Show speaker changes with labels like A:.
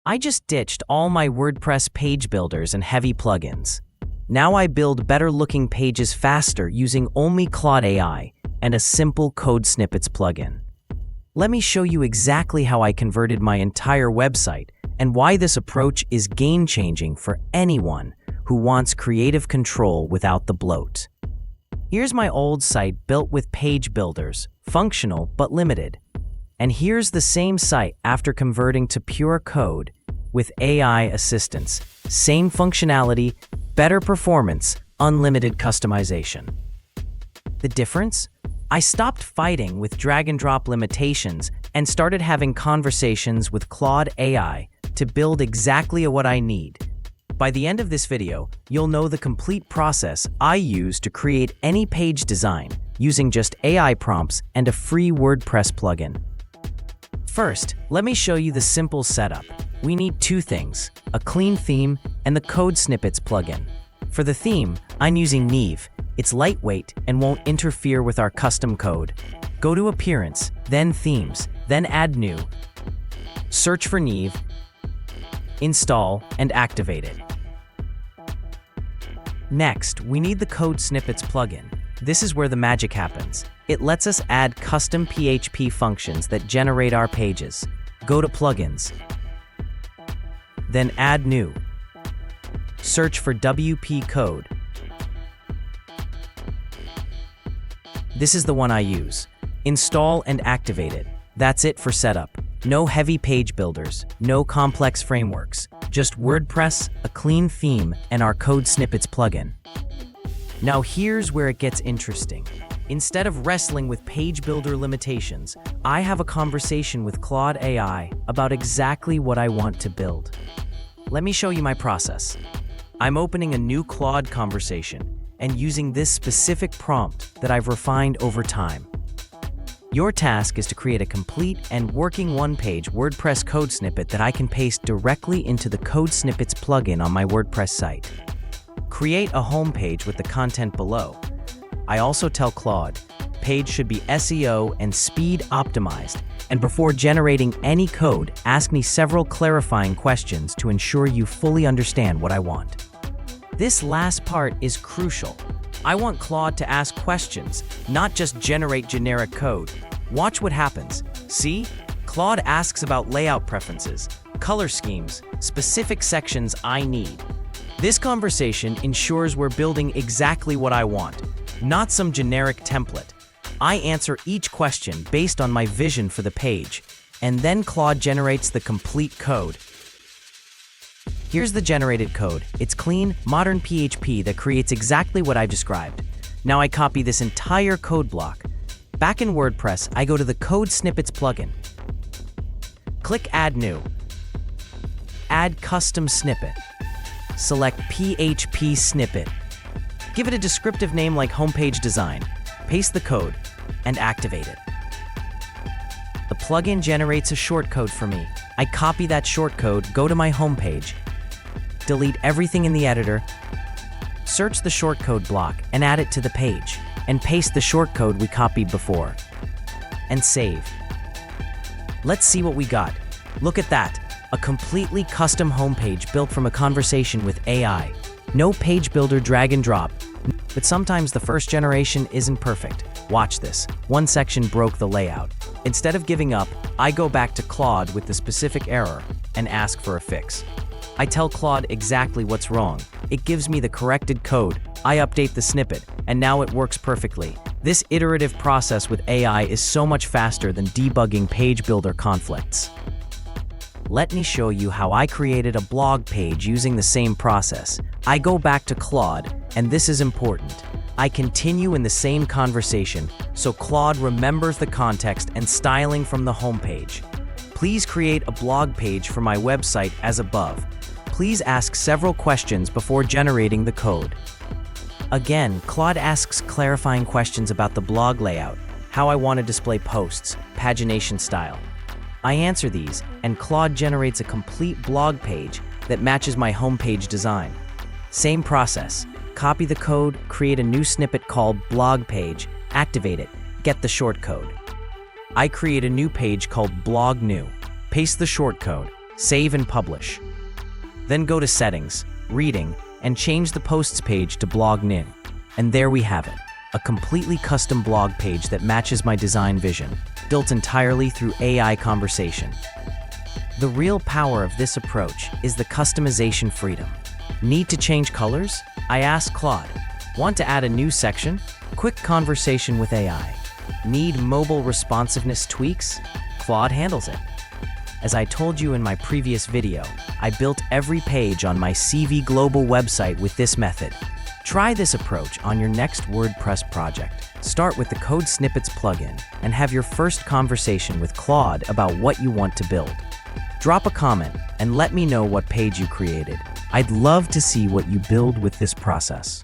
A: I just ditched all my WordPress page builders and heavy plugins. Now I build better-looking pages faster using only Claude AI and a simple code snippets plugin. Let me show you exactly how I converted my entire website and why this approach is game-changing for anyone who wants creative control without the bloat. Here's my old site built with page builders, functional but limited. And here's the same site after converting to pure code with AI assistance. Same functionality, better performance, unlimited customization. The difference? I stopped fighting with drag and drop limitations and started having conversations with Claude AI to build exactly what I need. By the end of this video, you'll know the complete process I use to create any page design using just AI prompts and a free WordPress plugin. First, let me show you the simple setup. We need two things, a clean theme and the code snippets plugin. For the theme, I'm using Neve. It's lightweight and won't interfere with our custom code. Go to Appearance, then Themes, then Add New. Search for Neve, install, and activate it. Next, we need the code snippets plugin. This is where the magic happens. It lets us add custom PHP functions that generate our pages. Go to Plugins, then Add New. Search for WP Code. This is the one I use. Install and activate it. That's it for setup. No heavy page builders, no complex frameworks, just WordPress, a clean theme, and our code snippets plugin. Now here's where it gets interesting. Instead of wrestling with page builder limitations, I have a conversation with Claude AI about exactly what I want to build. Let me show you my process. I'm opening a new Claude conversation and using this specific prompt that I've refined over time. Your task is to create a complete and working one-page WordPress code snippet that I can paste directly into the code snippets plugin on my WordPress site. Create a homepage with the content below. I also tell Claude, page should be SEO and speed optimized, and before generating any code, ask me several clarifying questions to ensure you fully understand what I want. This last part is crucial. I want Claude to ask questions, not just generate generic code. Watch what happens. See? Claude asks about layout preferences, color schemes, specific sections I need. This conversation ensures we're building exactly what I want, not some generic template. I answer each question based on my vision for the page, and then Claude generates the complete code. Here's the generated code. It's clean, modern PHP that creates exactly what I've described. Now I copy this entire code block. Back in WordPress, I go to the code snippets plugin. Click Add New. Add custom snippet. Select PHP snippet. Give it a descriptive name like homepage design. Paste the code and activate it. The plugin generates a shortcode for me. I copy that shortcode, go to my homepage, delete everything in the editor, search the shortcode block and add it to the page, and paste the shortcode we copied before, and save. Let's see what we got. Look at that, a completely custom homepage built from a conversation with AI. No page builder drag and drop, but sometimes the first generation isn't perfect. Watch this. One section broke the layout. Instead of giving up, I go back to Claude with the specific error and ask for a fix. I tell Claude exactly what's wrong. It gives me the corrected code. I update the snippet, and now it works perfectly. This iterative process with AI is so much faster than debugging page builder conflicts. Let me show you how I created a blog page using the same process. I go back to Claude, and this is important. I continue in the same conversation, so Claude remembers the context and styling from the homepage. Please create a blog page for my website as above. Please ask several questions before generating the code. Again, Claude asks clarifying questions about the blog layout, how I want to display posts, pagination style. I answer these, and Claude generates a complete blog page that matches my homepage design. Same process. Copy the code, create a new snippet called blog page, activate it, get the shortcode. I create a new page called blog new, paste the shortcode, Save and publish. Then go to Settings, Reading, and change the Posts page to Blog Nin. And there we have it, a completely custom blog page that matches my design vision, built entirely through AI conversation. The real power of this approach is the customization freedom. Need to change colors? I ask Claude. Want to add a new section? Quick conversation with AI. Need mobile responsiveness tweaks? Claude handles it. As I told you in my previous video, I built every page on my CV Global website with this method. Try this approach on your next WordPress project. Start with the Code Snippets plugin and have your first conversation with Claude about what you want to build. Drop a comment and let me know what page you created. I'd love to see what you build with this process.